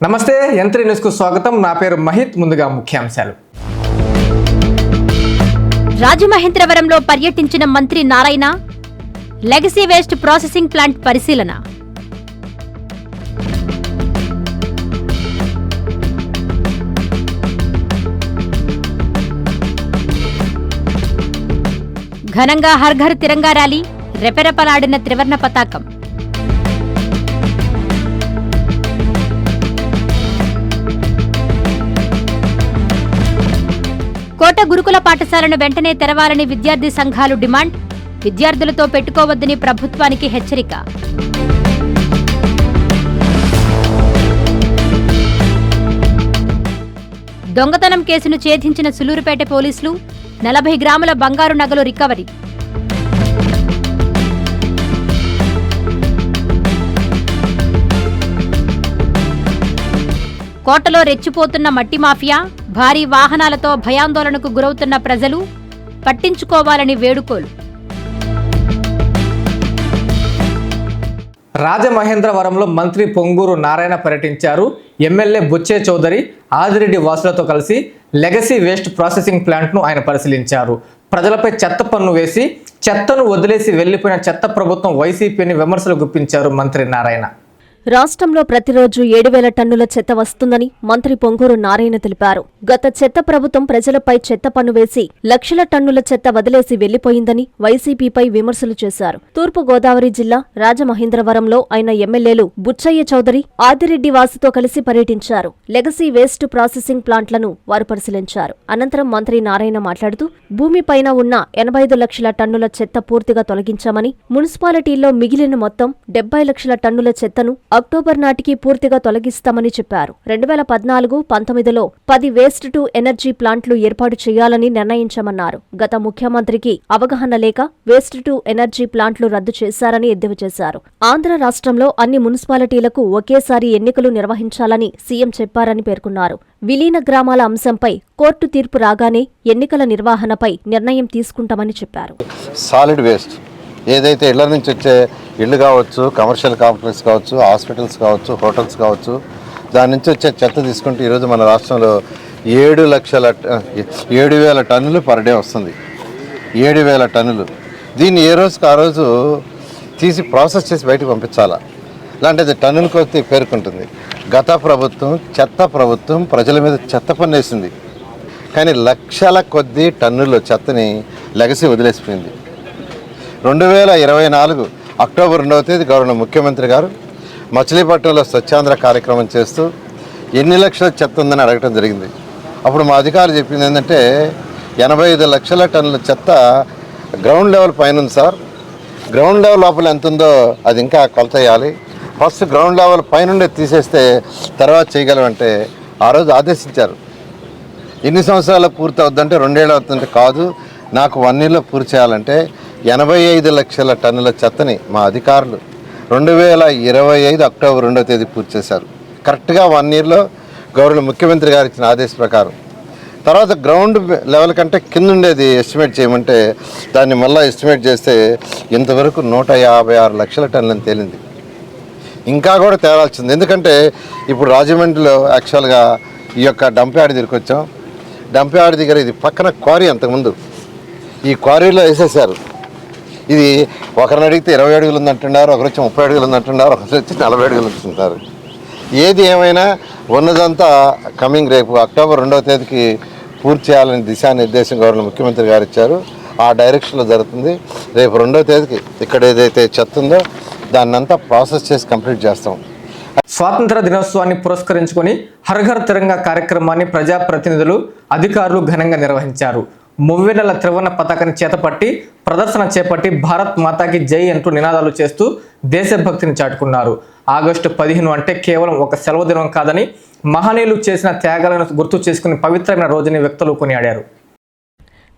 నమస్తే యంత్రి న్యూస్ కు స్వాగతం. నా పేరు మహిత్. ముందుగా ముఖ్యాంశాలు. రాజమహేంద్రవరంలో పర్యటించిన మంత్రి Narayana, legacy waste processing plant పరిశీలన. ఘనంగా హర్ ఘర్ తిరంగా ర్యాలీ, రెపెరెపలాడిన త్రివర్ణ పతాకం. కోట గురుకుల పాఠశాలను వెంటనే తెరవాలని విద్యార్థి సంఘాలు డిమాండ్. విద్యార్థులతో పెట్టుకోవద్దని ప్రభుత్వానికి హెచ్చరిక. దొంగతనం కేసును ఛేదించిన సులూరుపేట పోలీసులు. 40 గ్రాముల బంగారు నగలు రికవరీ. కోటలో రెచ్చిపోతున్న మట్టి మాఫియా, భారీ వాహనాలతో భయాందోళనకు గురవుతున్న ప్రజలు, పట్టించుకోవాలని వేడుకోలు. రాజమహేంద్రవరంలో మంత్రి పొంగూరు నారాయణ పర్యటించారు. ఎమ్మెల్యే బుచ్చే చౌదరి, ఆదిరెడ్డి వాసులతో కలిసి లెగసీ వేస్ట్ ప్రాసెసింగ్ ప్లాంట్ను ఆయన పరిశీలించారు. ప్రజలపై చెత్త పన్ను వేసి చెత్తను వదిలేసి వెళ్లిపోయిన చెత్త ప్రభుత్వం వైసీపీని విమర్శలు గుప్పించారు మంత్రి నారాయణ. రాష్ట్రంలో ప్రతిరోజు 7,000 టన్నుల చెత్త వస్తుందని మంత్రి పొంగూరు నారాయణ తెలిపారు. గత చెత్త ప్రభుత్వం ప్రజలపై చెత్త పన్ను వేసి లక్షల టన్నుల చెత్త వదిలేసి వెళ్లిపోయిందని వైసీపీపై విమర్శలు చేశారు. తూర్పు గోదావరి జిల్లా రాజమహేంద్రవరంలో ఆయన ఎమ్మెల్యేలు బుచ్చయ్య చౌదరి, ఆదిరెడ్డి వాసుతో కలిసి పర్యటించారు. లెగసీ వేస్ట్ ప్రాసెసింగ్ ప్లాంట్లను వారు పరిశీలించారు. అనంతరం మంత్రి నారాయణ మాట్లాడుతూ భూమిపైన ఉన్న 85 లక్షల టన్నుల చెత్త పూర్తిగా తొలగించామని, మున్సిపాలిటీల్లో మిగిలిన మొత్తం 70 లక్షల టన్నుల చెత్తను అక్టోబర్ నాటికి పూర్తిగా తొలగిస్తామని చెప్పారు. 2014-19లో 10 వేస్ట్ టు ఎనర్జీ ప్లాంట్లు ఏర్పాటు చేయాలని నిర్ణయించామన్నారు. గత ముఖ్యమంత్రికి అవగాహన లేక వేస్ట్ టు ఎనర్జీ ప్లాంట్లు రద్దు చేశారని ఎద్దేవా చేశారు. ఆంధ్ర రాష్ట్రంలో అన్ని మున్సిపాలిటీలకు ఒకేసారి ఎన్నికలు నిర్వహించాలని సీఎం చెప్పారని పేర్కొన్నారు. విలీన గ్రామాల అంశంపై కోర్టు తీర్పు రాగానే ఎన్నికల నిర్వహణపై నిర్ణయం తీసుకుంటామని చెప్పారు. సాలిడ్ వేస్ట్ ఏదైతే ఇళ్ల నుంచి వచ్చే ఇళ్ళు కావచ్చు, కమర్షియల్ కాంప్లెక్స్ కావచ్చు, హాస్పిటల్స్ కావచ్చు, హోటల్స్ కావచ్చు, దాని నుంచి వచ్చే చెత్త తీసుకుంటే ఈరోజు మన రాష్ట్రంలో 7,000 టన్నులు పర్ డే వస్తుంది. 7,000 టన్నులు. దీన్ని ఏ రోజుకి ఆ రోజు తీసి ప్రాసెస్ చేసి బయటకు పంపించాలా. ఇలాంటిది టన్నుల కొద్దీ పేర్కొంటుంది. గత ప్రభుత్వం చెత్త ప్రభుత్వం ప్రజల మీద చెత్త పన్ను వేసింది. కానీ లక్షల కొద్దీ టన్నుల చెత్తని లెగసీ వదిలేసిపోయింది. 2024 అక్టోబర్ 2వ తేదీ గౌరవ ముఖ్యమంత్రి గారు మచిలీపట్నంలో స్వచ్ఛాంధ్ర కార్యక్రమం చేస్తూ ఎన్ని లక్షల చెత్త ఉందని అడగటం జరిగింది. అప్పుడు మా అధికారులు చెప్పింది ఏంటంటే 85 లక్షల టన్నుల చెత్త గ్రౌండ్ లెవెల్ పైన ఉంది సార్. గ్రౌండ్ లెవెల్ లోపల ఎంత ఉందో అది ఇంకా కొలత వేయాలి. ఫస్ట్ గ్రౌండ్ లెవెల్ పైనుండే తీసేస్తే తర్వాత చేయగలమంటే ఆ రోజు ఆదేశించారు. ఎన్ని సంవత్సరాలు పూర్తి అవుద్దంటే 2 ఏళ్ళు అవుతుందంటే కాదు, నాకు 1 ఇయర్లో పూర్తి చేయాలంటే 85 లక్షల టన్నుల చెత్తని మా అధికారులు 2025 అక్టోబర్ 2వ తేదీ పూర్తి చేశారు. కరెక్ట్గా 1 ఇయర్లో గౌరవ ముఖ్యమంత్రి గారు ఇచ్చిన ఆదేశ ప్రకారం. తర్వాత గ్రౌండ్ లెవెల్ కంటే కింద ఉండేది ఎస్టిమేట్ చేయమంటే దాన్ని మళ్ళీ ఎస్టిమేట్ చేస్తే ఇంతవరకు 156 లక్షల టన్నులని తేలింది. ఇంకా కూడా తేలాల్సింది. ఎందుకంటే ఇప్పుడు రాజమండ్రిలో యాక్చువల్గా ఈ యొక్క డంప్ యార్డ్ దగ్గరికి వచ్చాం. డంప్ యార్డ్ దగ్గర ఇది పక్కన క్వారీ, అంతకుముందు ఈ క్వారీలో వేసేసారు. ఇది ఒకరిని అడిగితే 20 అడుగులు ఉందంటున్నారు, ఒకరు వచ్చి 30 అడుగులు ఉందంటున్నారు, ఒకరు వచ్చి 40 అడుగులు ఉంటుంటారు. ఏది ఏమైనా ఉన్నదంతా కమింగ్ రేపు అక్టోబర్ 2వ తేదీకి పూర్తి చేయాలని దిశానిర్దేశం గవర్నర్ ముఖ్యమంత్రి గారు ఇచ్చారు. ఆ డైరెక్షన్లో జరుగుతుంది. రేపు 2వ తేదీకి ఇక్కడ ఏదైతే చెత్త ఉందో దాన్నంతా ప్రాసెస్ చేసి కంప్లీట్ చేస్తాం. స్వాతంత్ర దినోత్సవాన్ని పురస్కరించుకొని హర్ ఘర్ తిరంగా కార్యక్రమాన్ని ప్రజాప్రతినిధులు, అధికారులు ఘనంగా నిర్వహించారు. మువ్వెన్నెల త్రివర్ణ పతాకాన్ని చేతపట్టి ప్రదర్శన చేపట్టి భారత్ మాతాకి జై అంటూ నినాదాలు చేస్తూ దేశభక్తిని చాటుకున్నారు. ఆగస్టు 15 అంటే కేవలం ఒక సెలవు దినం కాదని, మహనీయులు చేసిన త్యాగాలను గుర్తు చేసుకుని పవిత్రమైన రోజుని వ్యక్తులు కొనియాడారు.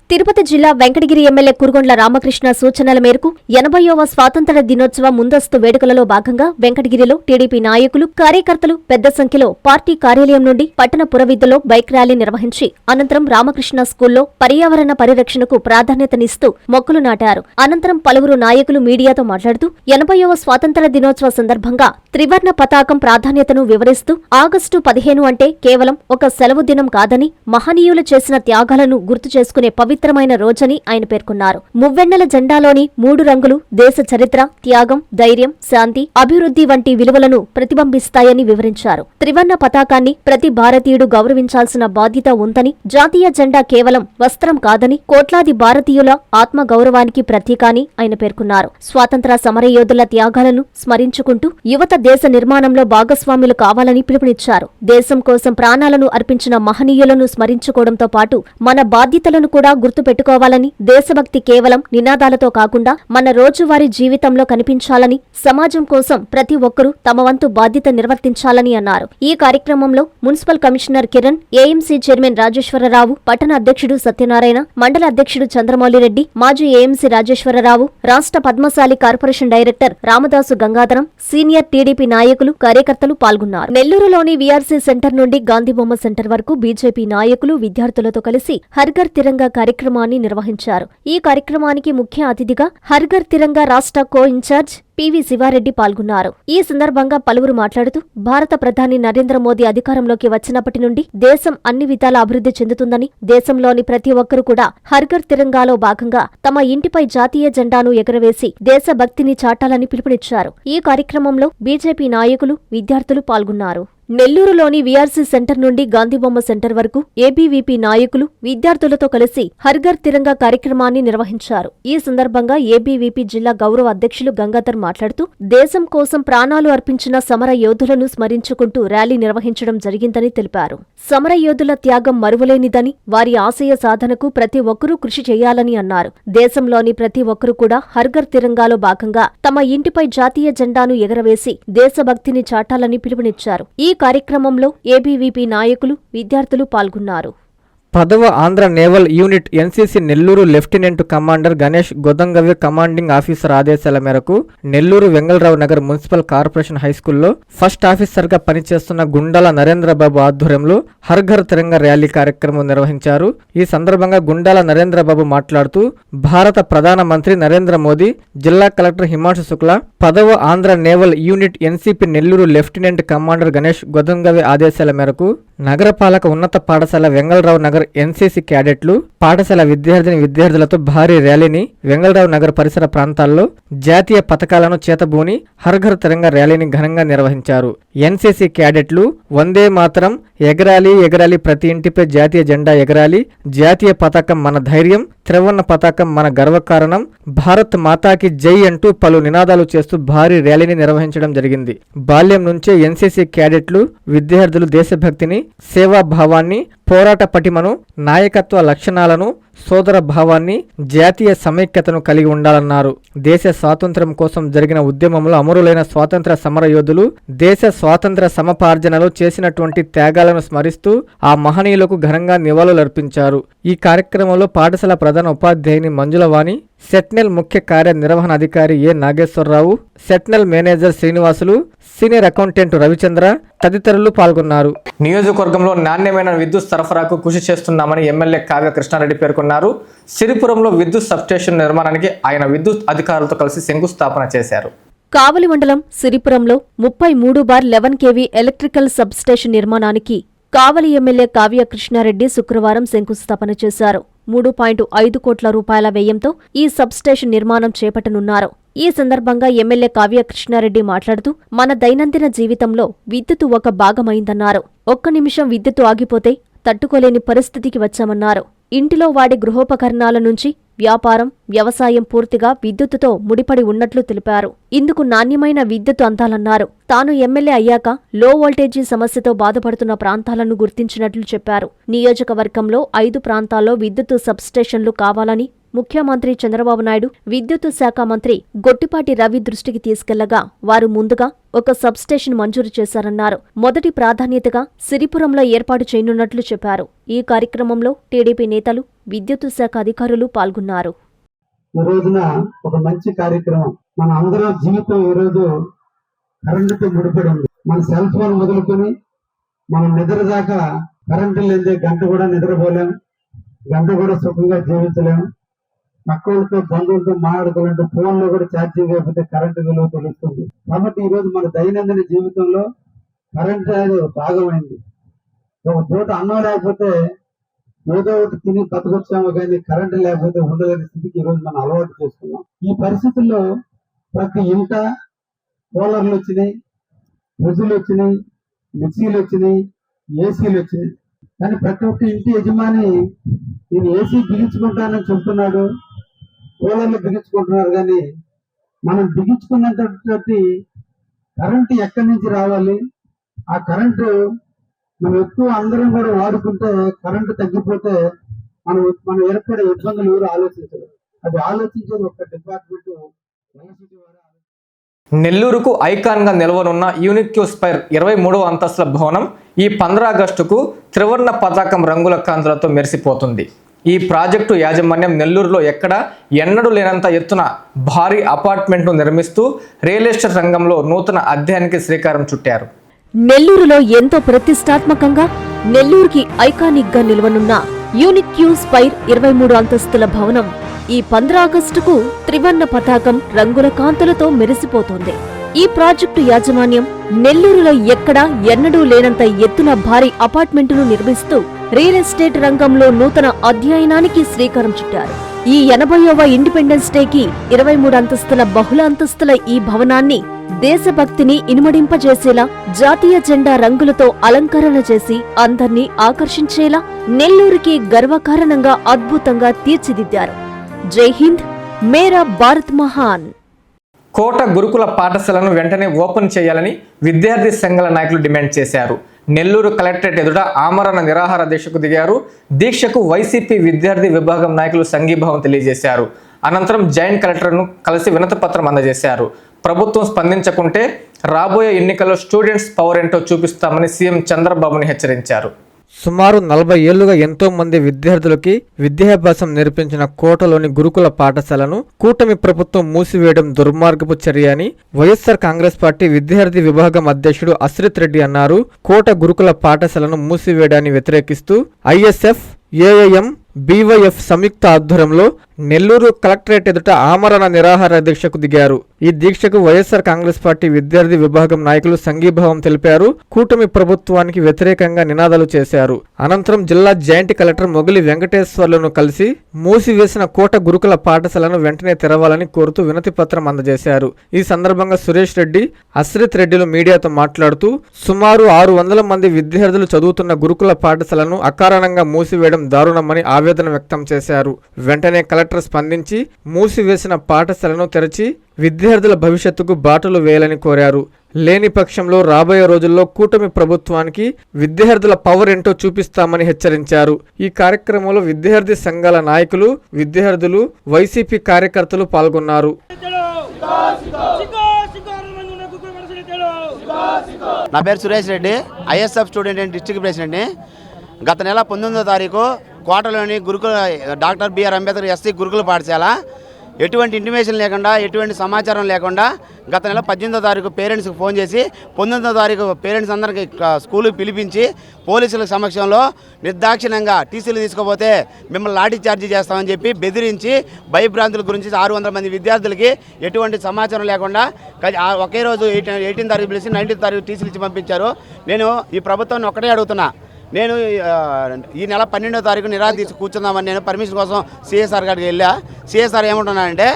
తిరుపతి జిల్లా వెంకటగిరి ఎమ్మెల్యే కురుగొండ్ల రామకృష్ణ సూచనల మేరకు 80వ స్వాతంత్ర్య దినోత్సవ ముందస్తు వేడుకలలో భాగంగా వెంకటగిరిలో టీడీపీ నాయకులు, కార్యకర్తలు పెద్ద సంఖ్యలో పార్టీ కార్యాలయం నుండి పట్టణ పురవీధుల్లో బైక్ ర్యాలీ నిర్వహించి అనంతరం రామకృష్ణ స్కూల్లో పర్యావరణ పరిరక్షణకు ప్రాధాన్యతనిస్తూ మొక్కలు నాటారు. అనంతరం పలువురు నాయకులు మీడియాతో మాట్లాడుతూ 80వ స్వాతంత్ర్య దినోత్సవ సందర్భంగా త్రివర్ణ పతాకం ప్రాధాన్యతను వివరిస్తూ ఆగస్టు 15 అంటే కేవలం ఒక సెలవు దినం కాదని మహనీయులు చేసిన త్యాగాలను గుర్తు చేసుకునే పవిత్రమైన రోజని ఆయన పేర్కొన్నారు. మువ్వెన్నెల జెండాలోని 3 రంగులు దేశ చరిత్ర, త్యాగం, ధైర్యం, శాంతి, అభివృద్ధి వంటి విలువలను ప్రతిబింబిస్తాయని వివరించారు. త్రివర్ణ పతాకాన్ని ప్రతి భారతీయుడు గౌరవించాల్సిన బాధ్యత ఉందని, జాతీయ జెండా కేవలం వస్త్రం కాదని, కోట్లాది భారతీయుల ఆత్మ గౌరవానికి ప్రతీక అని ఆయన పేర్కొన్నారు. స్వాతంత్ర సమరయోధుల త్యాగాలను స్మరించుకుంటూ యువత దేశ నిర్మాణంలో భాగస్వాములు కావాలని పిలుపునిచ్చారు. దేశం కోసం ప్రాణాలను అర్పించిన మహనీయులను స్మరించుకోవడంతో పాటు మన బాధ్యతలను కూడా గుర్తు పెట్టుకోవాలని, దేశభక్తి కేవలం నినాదాలతో కాకుండా మన రోజువారీ జీవితంలో కనిపించాలని, సమాజం కోసం ప్రతి ఒక్కరూ తమ వంతు బాధ్యత నిర్వర్తించాలని అన్నారు. ఈ కార్యక్రమంలో municipal commissioner Kiran, AMC chairman Rajeshwararao, పట్టణ అధ్యక్షుడు సత్యనారాయణ, మండల అధ్యక్షుడు చంద్రమౌళిరెడ్డి, మాజీ ఏఎంసీ రాజేశ్వరరావు, రాష్ట్ర Padmashali corporation director Ramadasu Gangadharam, senior TDP నాయకులు, కార్యకర్తలు పాల్గొన్నారు. నెల్లూరులోని వీఆర్సీ సెంటర్ నుండి గాంధీబొమ్మ సెంటర్ వరకు బీజేపీ నాయకులు, విద్యార్థులతో కలిసి హర్ఘర్ తిరంగా కార్యక్రమాన్ని నిర్వహించారు. ఈ కార్యక్రమానికి ముఖ్య అతిథిగా హర్ఘర్ తిరంగా రాష్ట్ర కో ఇన్ఛార్జ్ పివి శివారెడ్డి పాల్గొన్నారు. ఈ సందర్భంగా పలువురు మాట్లాడుతూ భారత ప్రధాని నరేంద్ర మోదీ అధికారంలోకి వచ్చినప్పటి నుండి దేశం అన్ని విధాల అభివృద్ధి చెందుతుందని, దేశంలోని ప్రతి ఒక్కరూ కూడా హర్ఘర్ తిరంగాలో భాగంగా తమ ఇంటిపై జాతీయ జెండాను ఎగురవేసి దేశభక్తిని చాటాలని పిలుపునిచ్చారు. ఈ కార్యక్రమంలో బీజేపీ నాయకులు, విద్యార్థులు పాల్గొన్నారు. నెల్లూరులోని వీఆర్సీ సెంటర్ నుండి గాంధీబొమ్మ సెంటర్ వరకు ఏబీవీపీ నాయకులు, విద్యార్థులతో కలిసి హర్ఘర్ తిరంగా కార్యక్రమాన్ని నిర్వహించారు. ఈ సందర్భంగా ఏబీవీపీ జిల్లా గౌరవ అధ్యక్షులు గంగాధర్ మాట్లాడుతూ దేశం కోసం ప్రాణాలు అర్పించిన సమర యోధులను స్మరించుకుంటూ ర్యాలీ నిర్వహించడం జరిగిందని తెలిపారు. సమర యోధుల త్యాగం మరువలేనిదని, వారి ఆశయ సాధనకు ప్రతి ఒక్కరూ కృషి చేయాలని అన్నారు. దేశంలోని ప్రతి ఒక్కరూ కూడా హర్ఘర్ తిరంగాలో భాగంగా తమ ఇంటిపై జాతీయ జెండాను ఎగరవేసి దేశభక్తిని చాటాలని పిలుపునిచ్చారు. ఈ కార్యక్రమంలో ఏబీవీపీ నాయకులు, విద్యార్థులు పాల్గొన్నారు. 10వ Andhra naval unit NCC Nellore lieutenant commander Ganesh Godangave commanding officer ఆదేశాల మేరకు నెల్లూరు వెంగళరావు నగర్ మున్సిపల్ కార్పొరేషన్ హైస్కూల్లో ఫస్ట్ ఆఫీసర్గా పనిచేస్తున్న గుండాల నరేంద్రబాబు ఆధ్వర్యంలో హర్ఘర్ తిరంగా ర్యాలీ కార్యక్రమం నిర్వహించారు. ఈ సందర్భంగా గుండాల నరేంద్రబాబు మాట్లాడుతూ భారత ప్రధానమంత్రి నరేంద్ర మోదీ, జిల్లా కలెక్టర్ హిమాంశు శుక్లా, 10వ Andhra naval unit NCP Nellore lieutenant commander Ganesh Godangave ఆదేశాల మేరకు నగరపాలక ఉన్నత పాఠశాల వెంగళరావు నగర్ ఎన్సీసీ క్యాడెట్లు, పాఠశాల విద్యార్థులతో భారీ ర్యాలీని వెంగళరావు నగర్ పరిసర ప్రాంతాల్లో జాతీయ పతాకాలను చేతబూని హర్ఘర్ తిరంగా ర్యాలీని ఘనంగా నిర్వహించారు. ఎన్సీసీ క్యాడెట్లు వందే మాతరం, ఎగరాలి ఎగరాలి, ప్రతి ఇంటిపై జాతీయ జెండా ఎగరాలి, జాతీయ పతాకం మన ధైర్యం, త్రివర్ణ పతాకం మన గర్వకారణం, భారత్ మాతాకి జై అంటూ పలు నినాదాలు చేస్తూ భారీ ర్యాలీని నిర్వహించడం జరిగింది. బాల్యం నుంచే ఎన్సీసీ క్యాడెట్లు, విద్యార్థులు దేశభక్తిని, సేవాభావాన్ని, పోరాట పటిమను, నాయకత్వ లక్షణాలను, సోదర భావాన్ని, జాతీయ సమైక్యతను కలిగి ఉండాలన్నారు. దేశ స్వాతంత్ర్యం కోసం జరిగిన ఉద్యమంలో అమరులైన స్వాతంత్ర సమర యోధులు దేశ స్వాతంత్ర సమపార్జనలో చేసినటువంటి త్యాగాలను స్మరిస్తూ ఆ మహనీయులకు ఘనంగా నివాళులర్పించారు. ఈ కార్యక్రమంలో పాఠశాల ప్రధాన ఉపాధ్యాయుని మంజులవాణి, సెట్నెల్ ముఖ్య కార్యనిర్వహణాధికారి A Nageswararao, Setnel manager Srinivasulu, senior accountant Ravichandra తదితరులు పాల్గొన్నారు. నియోజకవర్గంలో నాణ్యమైన విద్యుత్ సరఫరాకు కృషి చేస్తున్నామని ఎమ్మెల్యే కావ్య కృష్ణారెడ్డి పేర్కొన్నారు. సిరిపురంలో విద్యుత్ సబ్స్టేషన్ నిర్మాణానికి ఆయన విద్యుత్ అధికారులతో కలిసి శంకుస్థాపన చేశారు. కావలి మండలం సిరిపురంలో 33/11 kV ఎలక్ట్రికల్ సబ్స్టేషన్ నిర్మాణానికి కావలి ఎమ్మెల్యే కావ్య కృష్ణారెడ్డి శుక్రవారం శంకుస్థాపన చేశారు. 3.5 కోట్ల రూపాయల వ్యయంతో ఈ సబ్స్టేషన్ నిర్మాణం చేపట్టనున్నారు. ఈ సందర్భంగా ఎమ్మెల్యే కావ్య కృష్ణారెడ్డి మాట్లాడుతూ మన దైనందిన జీవితంలో విద్యుత్ ఒక భాగమైందన్నారు. ఒక్క నిమిషం విద్యుత్తు ఆగిపోతే తట్టుకోలేని పరిస్థితికి వచ్చామన్నారు. ఇంటిలో వాడే గృహోపకరణాల నుంచి వ్యాపారం, వ్యవసాయం పూర్తిగా విద్యుత్తుతో ముడిపడి ఉన్నట్లు తెలిపారు. ఇందుకు నాణ్యమైన విద్యుత్తు అందాలన్నారు. తాను ఎమ్మెల్యే అయ్యాక లో వోల్టేజీ సమస్యతో బాధపడుతున్న ప్రాంతాలను గుర్తించినట్లు చెప్పారు. నియోజకవర్గంలో 5 ప్రాంతాల్లో విద్యుత్తు సబ్స్టేషన్లు కావాలని ముఖ్యమంత్రి చంద్రబాబు నాయుడు విద్యుత్తు శాఖ మంత్రి గొట్టిపాటి రవి దృష్టికి తీసుకెళ్లగా వారు ముందుగా ఒక సబ్స్టేషన్ మంజూరు చేశారన్నారు. మొదటి ప్రాధాన్యతగా సిరిపురంలో ఏర్పాటు చేయనున్నట్లు చెప్పారు. ఈ కార్యక్రమంలో టీడీపీ నేతలు, విద్యుత్తు శాఖ అధికారులు పాల్గొన్నారు. ఈ రోజున ఒక మంచి కార్యక్రమం. మన అందరం జీవితం ఈ రోజు కరెంటుతో ముడిపడి ఉంది. మన సెల్ ఫోన్ మొదలుకొని మనం నిద్ర దాకా కరెంటు లేదే గంట కూడా నిద్రపోలేం, గంట కూడా సుఖంగా జీవించలేము. పక్కలతో బంధువులతో మాట్లాడుకోవాలంటే ఫోన్ లో కూడా ఛార్జింగ్ అయిపోతే కరెంటు విలువ తెలుస్తుంది. కాబట్టి ఈ రోజు మన దైనందిన జీవితంలో కరెంట్ అనేది ఒక భాగమైంది. ఒక పూట అన్నం లేకపోతే ఏదో ఒకటి తిని బతకొచ్చాము, కానీ కరెంటు లేకపోతే ఉండలేని స్థితికి ఈ రోజు మనం అలవాటు చేసుకున్నాం. ఈ పరిస్థితుల్లో ప్రతి ఇంట కూలర్లు వచ్చినాయి, ఫ్రిడ్జ్లు వచ్చినాయి, మిక్సీలు వచ్చినాయి, ఏసీలు వచ్చినాయి. కానీ ప్రతి ఒక్క ఇంటి యజమాని నేను ఏసీ బిగించుకుంటానని చెప్తున్నాడు, కూలర్లు బిగించుకుంటున్నారు. కానీ మనం బిగించుకున్నటువంటి కరెంటు ఎక్కడి నుంచి రావాలి? ఆ కరెంటు మనం ఎక్కువ అందరం కూడా వాడుకుంటే కరెంటు తగ్గిపోతే మనం ఏర్పడే ఇబ్బందులు ఎవరు ఆలోచించరు. అది ఆలోచించేది ఒక డిపార్ట్మెంట్ ఎలక్ట్రిసిటీ వారు. నెల్లూరుకు ఐకాన్గా నిలవనున్న యూనిక్యూ స్పైర్ 23వ అంతస్తుల భవనం ఈ 15 ఆగస్టుకు త్రివర్ణ పతాకం రంగుల కాంతులతో మెరిసిపోతుంది. ఈ ప్రాజెక్టు యాజమాన్యం నెల్లూరులో ఎన్నడూ లేనంత ఎత్తున భారీ అపార్ట్మెంట్ను నిర్మిస్తూ రియల్ ఎస్టేట్ రంగంలో నూతన అధ్యాయానికి శ్రీకారం చుట్టారు. నెల్లూరులో ఎంతో ప్రతిష్టాత్మకంగా నెల్లూరుకి ఐకానిక్ గా నిలవనున్న యూనిక్యూ స్పైర్ 23 అంతస్తుల భవనం ఈ 15 ఆగస్టుకు త్రివర్ణ పతాకం రంగుల కాంతులతో మెరిసిపోతోంది. ఈ ప్రాజెక్టు యాజమాన్యం నెల్లూరులో ఎన్నడూ లేనంత ఎత్తున భారీ అపార్ట్మెంటును నిర్మిస్తూ రియల్ ఎస్టేట్ రంగంలో నూతన అధ్యయనానికి శ్రీకారం చుట్టారు. ఈ 80వ ఇండిపెండెన్స్ డేకి 23 అంతస్తుల బహుళ అంతస్తుల ఈ భవనాన్ని దేశభక్తిని ఇనుమడింపజేసేలా జాతీయ జెండా రంగులతో అలంకరణ చేసి అందర్నీ ఆకర్షించేలా నెల్లూరుకి గర్వకారణంగా అద్భుతంగా తీర్చిదిద్దారు. జై హింద్, మేరా భారత్ మహాన్. కోట గురుకుల పాఠశాలను వెంటనే ఓపెన్ చేయాలని విద్యార్థి సంఘాల నాయకులు డిమాండ్ చేశారు. నెల్లూరు కలెక్టరేట్ ఎదుట ఆమరణ నిరాహార దీక్షకు దిగారు. దీక్షకు వైసీపీ విద్యార్థి విభాగం నాయకులు సంఘీభావం తెలియజేశారు. అనంతరం జాయింట్ కలెక్టర్ను కలిసి వినతిపత్రం అందజేశారు. ప్రభుత్వం స్పందించకుంటే రాబోయే ఎన్నికల్లో స్టూడెంట్స్ పవర్ ఏంటో చూపిస్తామని సీఎం చంద్రబాబుని హెచ్చరించారు. సుమారు 40 ఏళ్లుగా ఎంతో మంది విద్యార్థులకి విద్యాభ్యాసం నేర్పించిన కోటలోని గురుకుల పాఠశాలను కూటమి ప్రభుత్వం మూసివేయడం దుర్మార్గపు చర్య అని వైఎస్ఆర్ కాంగ్రెస్ పార్టీ విద్యార్థి విభాగం అధ్యక్షుడు అశ్రిత్ రెడ్డి అన్నారు. కోట గురుకుల పాఠశాలను మూసివేయడాన్ని వ్యతిరేకిస్తూ ఐఎస్ఎఫ్, ఏఐఎం, బీవైఎఫ్ సంయుక్త ఆధ్వర్యంలో నెల్లూరు కలెక్టరేట్ ఎదుట ఆమరణ నిరాహార దీక్షకు దిగారు. ఈ దీక్షకు వైఎస్ఆర్ కాంగ్రెస్ పార్టీ విద్యార్థి విభాగం నాయకులు సంఘీభావం తెలిపారు. కూటమి ప్రభుత్వానికి వ్యతిరేకంగా నినాదాలు చేశారు. అనంతరం జిల్లా జాయింట్ కలెక్టర్ మొగలి వెంకటేశ్వర్లను కలిసి మూసివేసిన కోట గురుకుల పాఠశాలను వెంటనే తెరవాలని కోరుతూ వినతి పత్రం అందజేశారు. ఈ సందర్భంగా సురేష్ రెడ్డి, అశ్రిత్ రెడ్డిలు మీడియాతో మాట్లాడుతూ సుమారు 600 మంది విద్యార్థులు చదువుతున్న గురుకుల పాఠశాలను అకారణంగా మూసివేయడం దారుణమని ఆవేదన వ్యక్తం చేశారు. వెంటనే కలెక్టర్ స్పందించి మూసివేసిన పాఠశాలను తెరచి విద్యార్థుల భవిష్యత్తుకు బాటలు వేయాలని కోరారు. లేని పక్షంలో రాబోయే రోజుల్లో కూటమి ప్రభుత్వానికి విద్యార్థుల పవర్ ఏంటో చూపిస్తామని హెచ్చరించారు. ఈ కార్యక్రమంలో విద్యార్థి సంఘాల నాయకులు, విద్యార్థులు, వైసీపీ కార్యకర్తలు పాల్గొన్నారు. నా పేరు Suresh Reddy, ISF student and district ప్రెసిడెంట్ని. గత నెల 19వ తారీఖు కోటలోని గురుకుల డాక్టర్ బిఆర్ అంబేద్కర్ ఎస్సీ గురుకుల పాఠశాల ఎటువంటి ఇంటిమేషన్ లేకుండా, ఎటువంటి సమాచారం లేకుండా గత నెల 18వ తారీఖు పేరెంట్స్కి ఫోన్ చేసి 19వ తారీఖు పేరెంట్స్ అందరికీ స్కూల్కి పిలిపించి పోలీసుల సమక్షంలో నిర్దాక్షిణ్యంగా టీసీలు తీసుకోపోతే మిమ్మల్ని లాఠీ చార్జీ చేస్తామని చెప్పి బెదిరించి భయభ్రాంతుల గురించి 600 మంది విద్యార్థులకి ఎటువంటి సమాచారం లేకుండా ఒకే రోజు 18వ తారీఖు పిలిచి 19వ తారీఖు టీసీలు ఇచ్చి పంపించారు. నేను ఈ ప్రభుత్వాన్ని ఒకటే అడుగుతున్నా, నేను ఈ నెల 12వ తారీఖు నిరాధ తీసి కూర్చుందామని నేను పర్మిషన్ కోసం సిఎస్ఆర్ గారికి వెళ్ళా. సిఎస్ఆర్ ఏమంటున్నానంటే,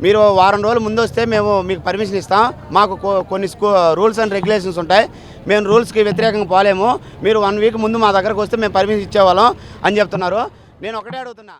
మీరు వారం రోజులు ముందు వస్తే మేము మీకు పర్మిషన్ ఇస్తాం, మాకు కొన్ని రూల్స్ అండ్ రెగ్యులేషన్స్ ఉంటాయి, మేము రూల్స్కి వ్యతిరేకంగా పోలేము, మీరు 1 వీక్ ముందు మా దగ్గరకు వస్తే మేము పర్మిషన్ ఇచ్చేవాళ్ళం అని చెప్తున్నారు. నేను ఒకటే అడుగుతున్నా.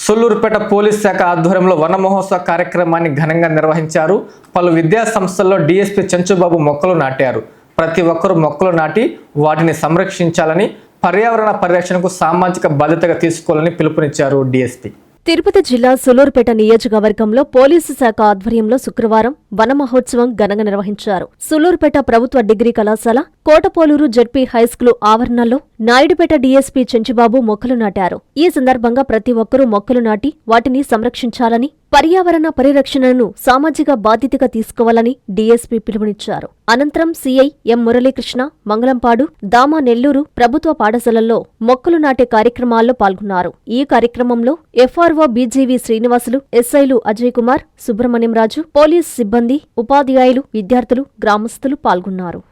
సొల్లూరుపేట పోలీస్ శాఖ ఆధ్వర్యంలో వన మహోత్సవ కార్యక్రమాన్ని ఘనంగా నిర్వహించారు. పలు విద్యా సంస్థల్లో డీఎస్పీ చెంచుబాబు మొక్కలు నాటారు. ప్రతి ఒక్కరూ మొక్కలు నాటి వాటిని సంరక్షించాలని, పర్యావరణ పరిరక్షణకు సామాజిక బాధ్యతగా తీసుకోవాలని పిలుపునిచ్చారు డీఎస్పీ. తిరుపతి జిల్లా సూలూరుపేట నియోజకవర్గంలో పోలీసు శాఖ ఆధ్వర్యంలో శుక్రవారం వన మహోత్సవం ఘనంగా నిర్వహించారు. సూలూరుపేట ప్రభుత్వ డిగ్రీ కళాశాల, కోటపోలూరు జెడ్పీ హైస్కూలు ఆవరణలో నాయుడుపేట డీఎస్పీ చెంచుబాబు మొక్కలు నాటారు. ఈ సందర్భంగా ప్రతి ఒక్కరూ మొక్కలు నాటి వాటిని సంరక్షించాలని, పర్యావరణ పరిరక్షణను సామాజిక బాధ్యతగా తీసుకోవాలని డీఎస్పీ పిలుపునిచ్చారు. అనంతరం సీఐ ఎం మురళీకృష్ణ మంగళంపాడు, దామా నెల్లూరు ప్రభుత్వ పాఠశాలల్లో మొక్కలు నాటే కార్యక్రమాల్లో పాల్గొన్నారు. ఈ కార్యక్రమంలో ఎఫ్ఆర్ఓ బీజీవీ శ్రీనివాసులు, ఎస్ఐలు అజయ్ కుమార్, సుబ్రహ్మణ్యం రాజు, పోలీస్ సిబ్బంది, ఉపాధ్యాయులు, విద్యార్థులు, గ్రామస్తులు పాల్గొన్నారు.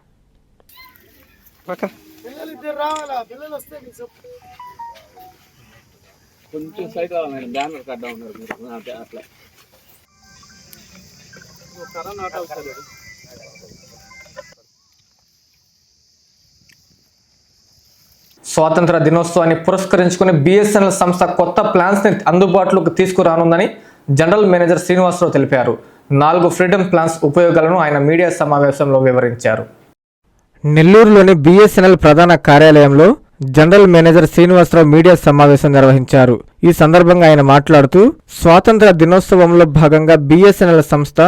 కొంచెం సైడ్ రావాలి మేడం, బ్యానర్ కట్టా ఉన్నారు మీరు అట్లా స్వాతంత్ర దినోత్సవాన్ని పురస్కరించుకుని బిఎస్ఎన్ఎల్ సంస్థ కొత్త ప్లాన్స్ ని అందుబాటులోకి తీసుకురానుందని జనరల్ మేనేజర్ శ్రీనివాసరావు తెలిపారు. 4 ఫ్రీడమ్ ప్లాన్స్ ఉపయోగాలను ఆయన మీడియా సమావేశంలో వివరించారు. నెల్లూరులోని బిఎస్ఎన్ఎల్ ప్రధాన కార్యాలయంలో జనరల్ మేనేజర్ శ్రీనివాసరావు మీడియా సమావేశం నిర్వహించారు. ఈ సందర్భంగా ఆయన మాట్లాడుతూ స్వాతంత్ర దినోత్సవంలో భాగంగా బిఎస్ఎన్ఎల్ సంస్థ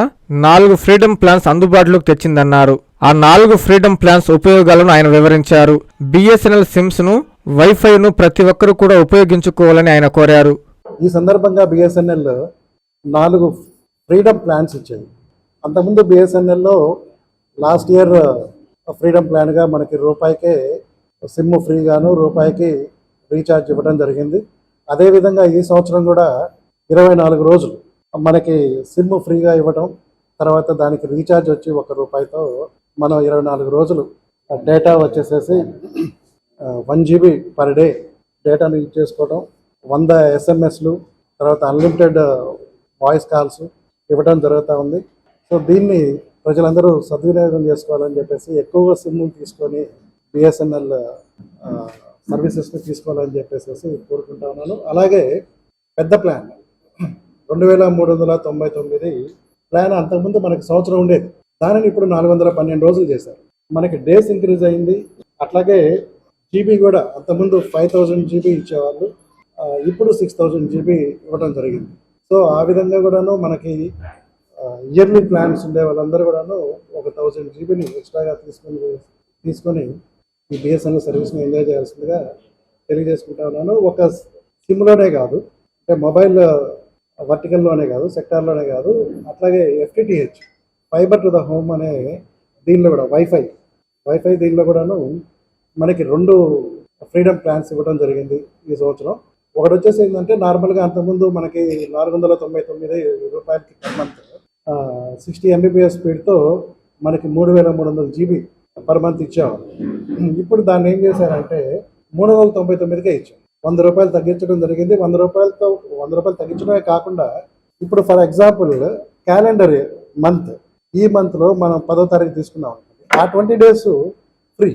4 ఫ్రీడమ్ ప్లాన్స్ అందుబాటులోకి తెచ్చిందన్నారు. ఆ 4 ఫ్రీడమ్ ప్లాన్స్ ఉపయోగాలను ఆయన వివరించారు. బిఎస్ఎన్ఎల్ సిమ్స్ ను, వైఫైను ప్రతి ఒక్కరూ కూడా ఉపయోగించుకోవాలని ఆయన కోరారు. ఈ సందర్భంగా బిఎస్ఎన్ఎల్ 4 ఫ్రీడమ్ ప్లాన్స్ ఇచ్చింది. అంతకుముందు బిఎస్ఎన్ఎల్లో లాస్ట్ ఇయర్ ఫ్రీడమ్ ప్లాన్గా మనకి రూపాయికే సిమ్ ఫ్రీగాను, రూపాయికి రీఛార్జ్ ఇవ్వడం జరిగింది. అదేవిధంగా ఈ సంవత్సరం కూడా 24 రోజులు మనకి సిమ్ ఫ్రీగా ఇవ్వడం, తర్వాత దానికి రీఛార్జ్ వచ్చి ₹1 మనం 24 రోజులు డేటా వచ్చేసేసి 1 GB పర్ డే డేటాను యూజ్ చేసుకోవడం, 100 SMSలు, తర్వాత అన్లిమిటెడ్ వాయిస్ కాల్స్ ఇవ్వడం జరుగుతూ ఉంది. సో దీన్ని ప్రజలందరూ సద్వినియోగం చేసుకోవాలని చెప్పేసి ఎక్కువగా సిమ్ తీసుకొని బిఎస్ఎన్ఎల్ సర్వీసెస్ని తీసుకోవాలని చెప్పేసి కోరుకుంటా ఉన్నాను. అలాగే పెద్ద ప్లాన్ 2399 ప్లాన్ అంతకుముందు మనకి సంవత్సరం ఉండేది, దానిని ఇప్పుడు 412 రోజులు చేశారు. మనకి డేస్ ఇంక్రీజ్ అయింది. అట్లాగే జీబీ కూడా అంతకుముందు 5000 GB ఇచ్చేవాళ్ళు, ఇప్పుడు 6000 GB ఇవ్వడం జరిగింది. సో ఆ విధంగా కూడాను మనకి ఇయర్లీ ప్లాన్స్ ఉండే వాళ్ళందరూ కూడాను 1000 GBని ఎక్స్ట్రాగా తీసుకొని ఈ బిఎస్ఎన్ఎల్ సర్వీస్ని ఎంజాయ్ చేయాల్సిందిగా తెలియజేసుకుంటా ఉన్నాను. ఒక సిమ్లోనే కాదు, అంటే మొబైల్ వర్టికల్లోనే కాదు, సెక్టార్లోనే కాదు, అట్లాగే FTTH fibre to the home అనే దీనిలో కూడా వైఫై దీనిలో కూడాను మనకి 2 ఫ్రీడమ్ ప్లాన్స్ ఇవ్వడం జరిగింది ఈ సంవత్సరం. ఒకటి వచ్చేసి ఏంటంటే నార్మల్గా అంతకుముందు మనకి ₹499 పర్ మంత్ 60 MBPS స్పీడ్తో మనకి 3300 GB పర్ మంత్ ఇచ్చేవారు. ఇప్పుడు దాన్ని ఏం చేశారంటే 399కే ఇచ్చాం. ₹100 తగ్గించడం జరిగింది. ₹100 తగ్గించడమే కాకుండా ఇప్పుడు ఫర్ ఎగ్జాంపుల్ క్యాలెండర్ మంత్, ఈ మంత్లో మనం 10వ తారీఖు తీసుకున్నాం, ఆ 20 days ఫ్రీ,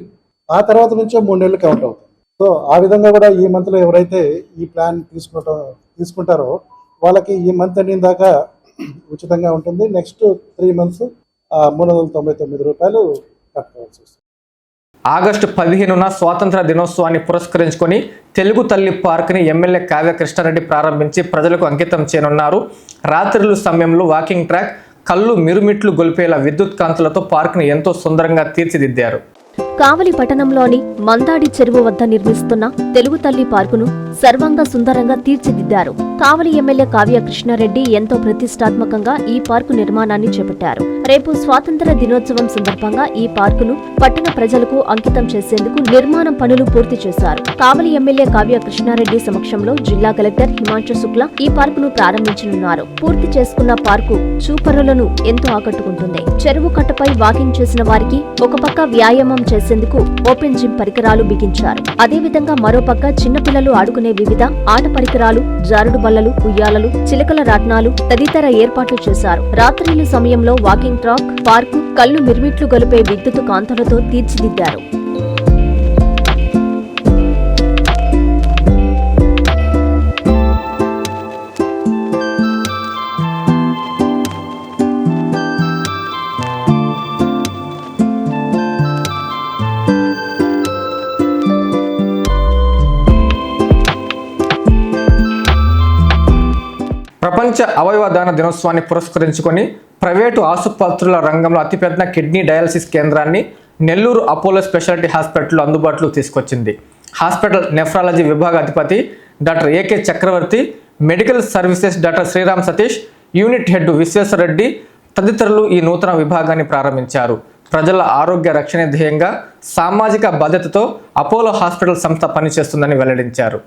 ఆ తర్వాత నుంచే 3 నెలలు కౌంట్ అవుతుంది. సో ఆ విధంగా కూడా ఈ మంత్లో ఎవరైతే ఈ ప్లాన్ తీసుకుంటారో వాళ్ళకి ఈ మంత్ ఎండింగ్ దాకా ఉచితంగా ఉంటుంది. నెక్స్ట్ 3 months ₹399 కట్టుకోవాల్సి వస్తుంది. ఆగస్టు 15న స్వాతంత్ర దినోత్సవాన్ని పురస్కరించుకొని తెలుగు తల్లి పార్క్ని ఎమ్మెల్యే కావ్య కృష్ణారెడ్డి ప్రారంభించి ప్రజలకు అంకితం చేయనున్నారు. రాత్రుల సమయంలో వాకింగ్ ట్రాక్, కళ్ళు మిరుమిట్లు గొలిపేలా విద్యుత్ కాంతులతో పార్క్ని ఎంతో సుందరంగా తీర్చిదిద్దారు. కావలి పట్టణంలోని మందాడి చెరువు వద్ద నిర్మిస్తున్న తెలుగు తల్లి పార్కును సర్వంగా సుందరంగా తీర్చిదిద్దారు. కావలి ఎమ్మెల్యే కావ్య కృష్ణారెడ్డి ఎంతో ప్రతిష్టాత్మకంగా ఈ పార్కు నిర్మాణాన్ని చేపట్టారు. రేపు స్వాతంత్ర దినోత్సవం సందర్భంగా ఈ పార్కును పట్టణ ప్రజలకు అంకితం చేసేందుకు నిర్మాణం పనులు పూర్తి చేశారు. కావలి ఎమ్మెల్యే కావ్య కృష్ణారెడ్డి సమక్షంలో జిల్లా కలెక్టర్ హిమాంశు శుక్లా ఈ పార్కును ప్రారంభించనున్నారు. పూర్తి చేసుకున్న పార్కు చూపరులను ఎంతో ఆకట్టుకుంటుంది. చెరువు కట్టపై వాకింగ్ చేసిన వారికి ఒక పక్క వ్యాయామం చేసేందుకు ఓపెన్ జిమ్ పరికరాలు బిగించారు. అదేవిధంగా మరోపక్క చిన్నపిల్లలు ఆడుకునే వివిధ ఆట పరికరాలు, జారుడు బల్లలు, ఉయ్యాలలు, చిలకల రాట్నాలు తదితర ఏర్పాట్లు చేశారు. రాత్రిళ్ల సమయంలో వాకింగ్ ట్రాక్, పార్కు కళ్ళు మిర్మిట్లు గొలిపే విద్యుత్ కాంతులతో తీర్చిదిద్దారు. ప్రపంచ అవయవ దాన దినోత్సవాన్ని పురస్కరించుకొని ప్రైవేటు ఆసుపత్రుల రంగంలో అతిపెద్ద కిడ్నీ డయాలసిస్ కేంద్రాన్ని నెల్లూరు అపోలో స్పెషాలిటీ హాస్పిటల్ అందుబాటులో తీసుకొచ్చింది. హాస్పిటల్ నెఫ్రాలజీ విభాగ అధిపతి doctor AK Chakravarthy, medical services doctor Sriram Satish unit head Visweswarareddy తదితరులు ఈ నూతన విభాగాన్ని ప్రారంభించారు. ప్రజల ఆరోగ్య రక్షణ ధ్యేయంగా సామాజిక బాధ్యతతో అపోలో హాస్పిటల్ సంస్థ పనిచేస్తుందని వెల్లడించారు.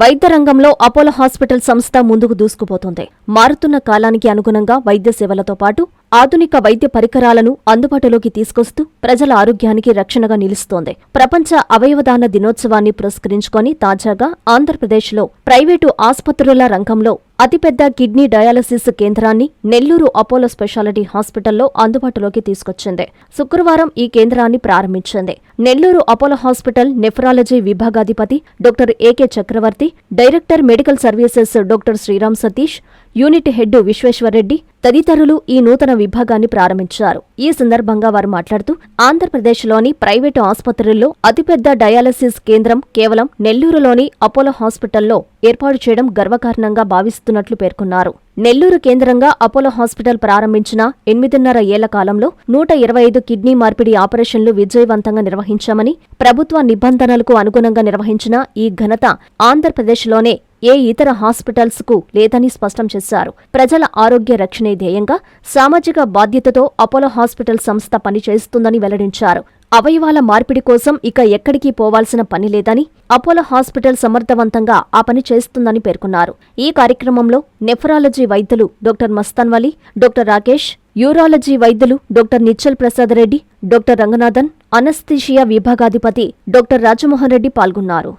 వైద్య రంగంలో అపోలో హాస్పిటల్ సంస్థ ముందుకు దూసుకుపోతోంది. మారుతున్న కాలానికి అనుగుణంగా వైద్య సేవలతో పాటు ఆధునిక వైద్య పరికరాలను అందుబాటులోకి తీసుకొస్తూ ప్రజల ఆరోగ్యానికి రక్షణగా నిలుస్తోంది. ప్రపంచ అవయవదాన దినోత్సవాన్ని పురస్కరించుకొని తాజాగా ఆంధ్రప్రదేశ్లో ప్రైవేటు ఆసుపత్రుల రంగంలో అతిపెద్ద కిడ్నీ డయాలసిస్ కేంద్రాన్ని నెల్లూరు అపోలో స్పెషాలిటీ హాస్పిటల్లో అందుబాటులోకి తీసుకొచ్చింది. శుక్రవారం ఈ కేంద్రాన్ని ప్రారంభించింది. నెల్లూరు అపోలో హాస్పిటల్ నెఫ్రాలజీ విభాగాధిపతి doctor AK Chakravarthy, director medical services doctor Sriram Satish, unit head Visweswarareddy తదితరులు ఈ నూతన విభాగాన్ని ప్రారంభించారు. ఈ సందర్భంగా వారు మాట్లాడుతూ ఆంధ్రప్రదేశ్లోని ప్రైవేటు ఆసుపత్రుల్లో అతిపెద్ద డయాలసిస్ కేంద్రం కేవలం నెల్లూరులోని అపోలో హాస్పిటల్లో ఏర్పాటు చేయడం గర్వకారణంగా భావిస్తున్నట్లు పేర్కొన్నారు. నెల్లూరు కేంద్రంగా అపోలో హాస్పిటల్ ప్రారంభించిన 8.5 ఏళ్ల కాలంలో 125 కిడ్నీ మార్పిడి ఆపరేషన్లు విజయవంతంగా నిర్వహించామని, ప్రభుత్వ నిబంధనలకు అనుగుణంగా నిర్వహించిన ఈ ఘనత ఆంధ్రప్రదేశ్లోనే ఏ ఇతర హాస్పిటల్స్ కు లేదని స్పష్టం చేశారు. ప్రజల ఆరోగ్య రక్షణే ధ్యేయంగా సామాజిక బాధ్యతతో అపోలో హాస్పిటల్ సంస్థ పనిచేస్తుందని వెల్లడించారు. అవయవాల మార్పిడి కోసం ఇక ఎక్కడికి పోవాల్సిన పని లేదని, అపోలో హాస్పిటల్ సమర్థవంతంగా ఆ పని చేస్తుందని పేర్కొన్నారు. ఈ కార్యక్రమంలో నెఫ్రాలజీ వైద్యులు doctor Mastan Vali, doctor Rakesh, urology వైద్యులు doctor Nischal Prasad Reddy, doctor Ranganathan, anaesthesia విభాగాధిపతి డాక్టర్ రాజమోహన్ రెడ్డి పాల్గొన్నారు.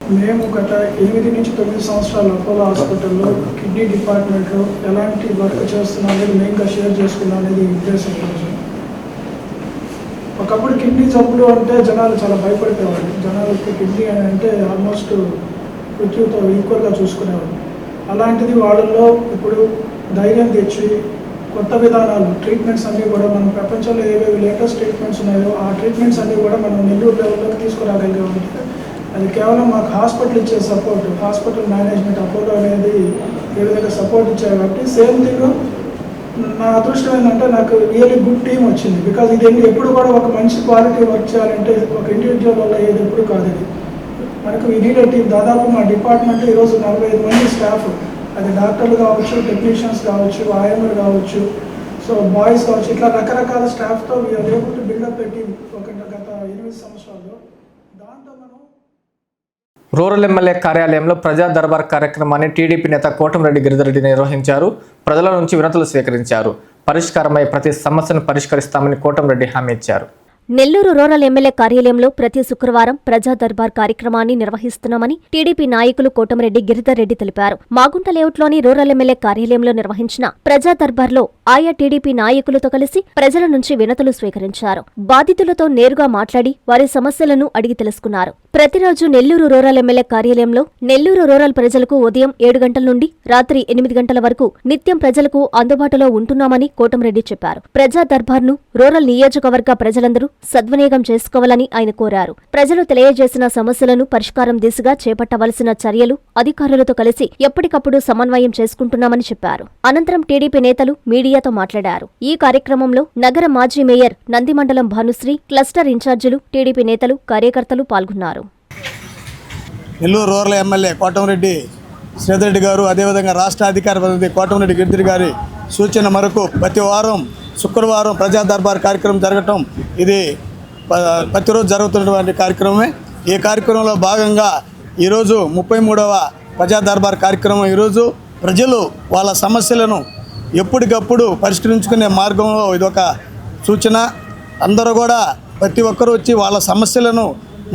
మేము గత 8 నుంచి 9 సంవత్సరాలు అపోలో హాస్పిటల్లో కిడ్నీ డిపార్ట్మెంట్లో ఎలాంటి వర్క్ చేస్తున్నాం అనేది మెయిన్గా షేర్ చేసుకున్నాం అనేది ఉద్దేశం. ఒకప్పుడు కిడ్నీ జబ్బులు అంటే జనాలు చాలా భయపడిపోయేవాళ్ళు. జనాలకి కిడ్నీ అని అంటే ఆల్మోస్ట్ మృత్యుతో ఈక్వల్గా చూసుకునేవాళ్ళు. అలాంటిది వాళ్ళల్లో ఇప్పుడు ధైర్యం తెచ్చి కొత్త విధానాలు, ట్రీట్మెంట్స్ అన్నీ కూడా మనం ప్రపంచంలో ఏవేవి లేటెస్ట్ ట్రీట్మెంట్స్ ఉన్నాయో ఆ ట్రీట్మెంట్స్ అన్నీ కూడా మనం నెల్లూరు లెవెల్లోకి తీసుకురాగలిగామంటే అది కేవలం మాకు హాస్పిటల్ ఇచ్చే సపోర్ట్, హాస్పిటల్ మేనేజ్మెంట్ అపోలో అనేది ఏ విధంగా సపోర్ట్ ఇచ్చారు కాబట్టి సేమ్ థింగ్ నా అదృష్టం ఏంటంటే నాకు రియల్లీ గుడ్ టీమ్ వచ్చింది. బికాజ్ ఇది ఎప్పుడు కూడా ఒక మంచి క్వాలిటీ వర్క్ చేయాలంటే ఒక ఇండివిజువల్ వల్ల ఏది ఎప్పుడు కాదు. ఇది మనకు ఇదీడే టీం. దాదాపు మా డిపార్ట్మెంట్లో ఈరోజు 45 మంది స్టాఫ్, అది డాక్టర్లు కావచ్చు, టెక్నీషియన్స్ కావచ్చు, ఆయమ్మలు కావచ్చు, సో బాయ్స్ కావచ్చు, ఇట్లా రకరకాల స్టాఫ్తో వీఆర్ ఏబుల్ టు బిల్డప్ పెట్టి ఒక గత 8 సంవత్సరాల్లో. దాంతో మనం రూరల్ ఎమ్మెల్యే కార్యాలయంలో ప్రజా దర్బార్ కార్యక్రమాన్ని టీడీపీ నేత కోటంరెడ్డి గిరిధర్రెడ్డి నిర్వహించారు. ప్రజల నుంచి వినతులు స్వీకరించారు. పరిష్కారమై ప్రతి సమస్యను పరిష్కరిస్తామని కోటంరెడ్డి హామీ ఇచ్చారు. నెల్లూరు రూరల్ ఎమ్మెల్యే కార్యాలయంలో ప్రతి శుక్రవారం ప్రజా దర్బార్ కార్యక్రమాన్ని నిర్వహిస్తున్నామని టీడీపీ నాయకులు కోటంరెడ్డి గిరిధర్రెడ్డి తెలిపారు. మాగుంట లేఅవుట్లోని రూరల్ ఎమ్మెల్యే కార్యాలయంలో నిర్వహించిన ప్రజా దర్బార్లో ఆయా టీడీపీ నాయకులతో కలిసి ప్రజల నుంచి వినతులు స్వీకరించారు. బాధితులతో నేరుగా మాట్లాడి వారి సమస్యలను అడిగి తెలుసుకున్నారు. ప్రతిరోజు నెల్లూరు రూరల్ ఎమ్మెల్యే కార్యాలయంలో నెల్లూరు రూరల్ ప్రజలకు ఉదయం 7 గంటల నుండి రాత్రి 8 గంటల వరకు నిత్యం ప్రజలకు అందుబాటులో ఉంటున్నామని కోటంరెడ్డి చెప్పారు. ప్రజా దర్బార్ను రూరల్ నియోజకవర్గ ప్రజలందరూ సద్వినియోగం చేసుకోవాలని ఆయన కోరారు. ప్రజలు తెలియజేసిన సమస్యలను పరిష్కారం దిశగా చేపట్టవలసిన చర్యలు అధికారులతో కలిసి ఎప్పటికప్పుడు సమన్వయం చేసుకుంటున్నామని చెప్పారు. అనంతరం టీడీపీ నేతలు మీడియాతో మాట్లాడారు. ఈ కార్యక్రమంలో నగర మాజీ మేయర్ నందిమండలం భానుశ్రీ, క్లస్టర్ ఇన్ఛార్జీలు, టీడీపీ నేతలు, కార్యకర్తలు పాల్గొన్నారు. నెల్లూరు రూరల్ ఎమ్మెల్యే కోటంరెడ్డి శ్రీధర్రెడ్డి గారు, అదేవిధంగా రాష్ట్ర అధికార ప్రతినిధి కోటంరెడ్డి గిరిధర్ గారి సూచన మేరకు ప్రతి వారం శుక్రవారం ప్రజా దర్బార్ కార్యక్రమం జరగటం ఇది ప్రతిరోజు జరుగుతున్నటువంటి కార్యక్రమమే. ఈ కార్యక్రమంలో భాగంగా ఈరోజు 33వ ప్రజా దర్బార్ కార్యక్రమం. ఈరోజు ప్రజలు వాళ్ళ సమస్యలను ఎప్పటికప్పుడు పరిష్కరించుకునే మార్గంలో ఇదొక సూచన. అందరూ కూడా ప్రతి ఒక్కరూ వచ్చి వాళ్ళ సమస్యలను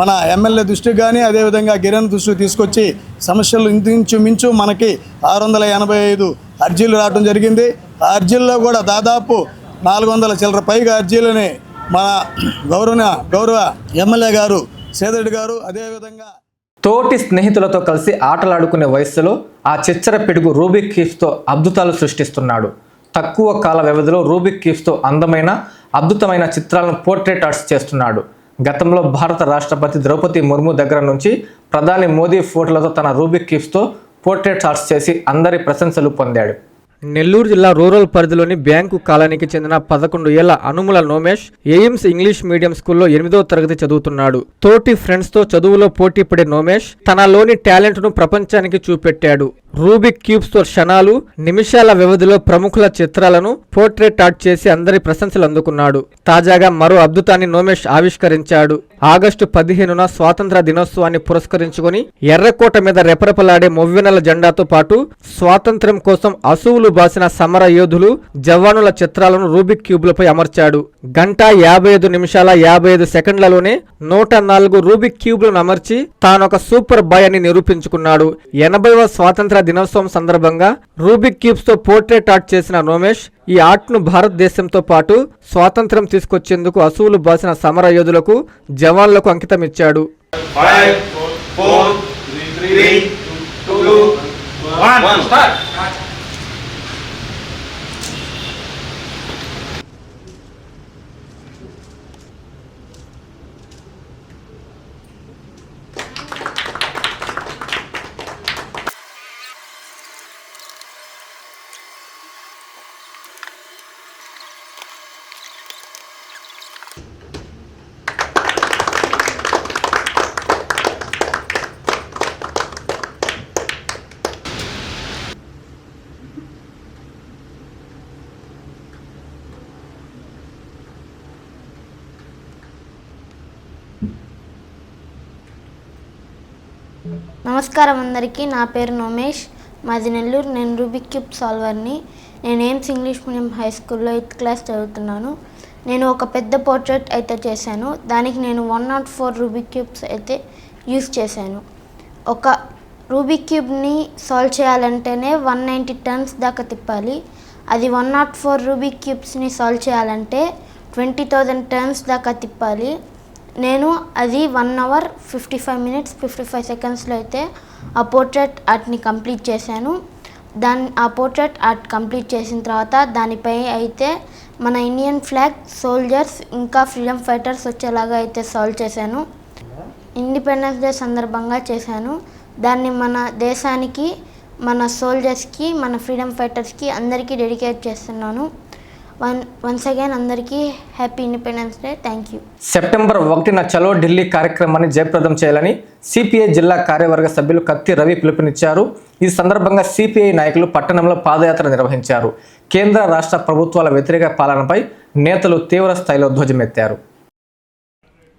మన ఎమ్మెల్యే దృష్టికి కానీ అదేవిధంగా గిరణ్ దృష్టికి తీసుకొచ్చి సమస్యలు ఇంచుమించు మనకి 685 అర్జీలు రావడం జరిగింది. ఆ అర్జీల్లో కూడా దాదాపు 400 చిల్లర పైగా అర్జీలని మన గౌరవ ఎమ్మెల్యే గారు శ్రీధర్రెడ్డి గారు అదేవిధంగా తోటి స్నేహితులతో కలిసి ఆటలాడుకునే వయస్సులో ఆ చిచ్చర పిడుగు రూబిక్ క్యూబ్స్తో అద్భుతాలు సృష్టిస్తున్నాడు. తక్కువ కాల వ్యవధిలో రూబిక్ క్యూబ్స్తో అందమైన అద్భుతమైన చిత్రాలను పోర్ట్రేట్ ఆర్ట్స్ చేస్తున్నాడు. గతంలో భారత రాష్ట్రపతి ద్రౌపది ముర్ము దగ్గర నుంచి ప్రధాని మోదీ ఫోటోలతో తన రూబిక్ క్యూబ్స్తో పోర్ట్రేట్ ఆర్ట్స్ చేసి అందరి ప్రశంసలు పొందాడు. నెల్లూరు జిల్లా రూరల్ పరిధిలోని బ్యాంకు కాలనీకి చెందిన 11 ఏళ్ల Anumula Nomesh AIMS English medium స్కూల్లో 8వ తరగతి చదువుతున్నాడు. తోటి ఫ్రెండ్స్తో చదువులో పోటీ పడే నోమేష్ తనలోని టాలెంట్ను ప్రపంచానికి చూపెట్టాడు. రూబిక్ క్యూబ్స్ తో క్షణాలు, నిమిషాల వ్యవధిలో ప్రముఖుల చిత్రాలను పోర్ట్రేట్ ఆర్ట్ చేసి అందరి ప్రశంసలు అందుకున్నాడు. తాజాగా మరో అద్భుతాన్ని నోమేష్ ఆవిష్కరించాడు. ఆగస్టు 15న స్వాతంత్ర దినోత్సవాన్ని పురస్కరించుకొని ఎర్రకోట మీద రెపరెపలాడే మొవ్వెనెల జెండాతో పాటు స్వాతంత్ర్యం కోసం అసువులు బాసిన సమర యోధులు, జవానుల చిత్రాలను రూబిక్ క్యూబ్లపై అమర్చాడు. గంట 55 నిమిషాల 55 సెకండ్లలోనే 104 రూబిక్ క్యూబ్లను అమర్చి తానొక సూపర్ బాయ్ అని నిరూపించుకున్నాడు. 80వ స్వాతంత్ర దినోత్సవం సందర్భంగా రూబిక్ క్యూబ్స్ తో పోర్ట్రేట్ ఆర్ట్ చేసిన నోమేష్ ఈ ఆర్ట్ ను భారతదేశంతో పాటు స్వాతంత్ర్యం తీసుకొచ్చేందుకు అసువులు బాసిన సమర యోధులకు, జవాన్లకు అంకితమిచ్చాడు. 5, 4, 3, 2, 1, start. నమస్కారం అందరికీ. నా పేరు నోమేష్, మాది నెల్లూరు. నేను రూబిక్ క్యూబ్ సాల్వర్ని. నేను ఎయిమ్స్ ఇంగ్లీష్ మీడియం హై స్కూల్లో 8th క్లాస్ చదువుతున్నాను. నేను ఒక పెద్ద పోర్ట్రేట్ అయితే చేశాను. దానికి నేను 104 రూబిక్ క్యూబ్స్ అయితే యూస్ చేశాను. ఒక రూబిక్ క్యూబ్ని సాల్వ్ చేయాలంటేనే 190 టర్న్స్ దాకా తిప్పాలి. అది 104 రూబిక్ క్యూబ్స్ని సాల్వ్ చేయాలంటే 20,000 టర్న్స్ దాకా తిప్పాలి. నేను అది 1 hour 55 minutes 55 secondsలో అయితే ఆ పోర్ట్రేట్ ఆర్ట్ని కంప్లీట్ చేశాను. ఆ పోర్ట్రేట్ ఆర్ట్ కంప్లీట్ చేసిన తర్వాత దానిపై అయితే మన ఇండియన్ ఫ్లాగ్, సోల్జర్స్ ఇంకా ఫ్రీడమ్ ఫైటర్స్ వచ్చేలాగా అయితే సాల్వ్ చేశాను. ఇండిపెండెన్స్ డే సందర్భంగా చేశాను. దాన్ని మన దేశానికి, మన సోల్జర్స్కి, మన ఫ్రీడమ్ ఫైటర్స్కి అందరికీ డెడికేట్ చేస్తున్నాను. వన్స్ అగైన్ అందరికీ happy independence day. Thank you. September 1న చలో ఢిల్లీ కార్యక్రమాన్ని జయప్రదం చేయాలని సిపిఐ జిల్లా కార్యవర్గ సభ్యులు కత్తి రవి పిలుపునిచ్చారు. ఈ సందర్భంగా సిపిఐ నాయకులు పట్టణంలో పాదయాత్ర నిర్వహించారు. కేంద్ర రాష్ట్ర ప్రభుత్వాల వ్యతిరేక పాలనపై నేతలు తీవ్ర స్థాయిలో ధ్వజమెత్తారు.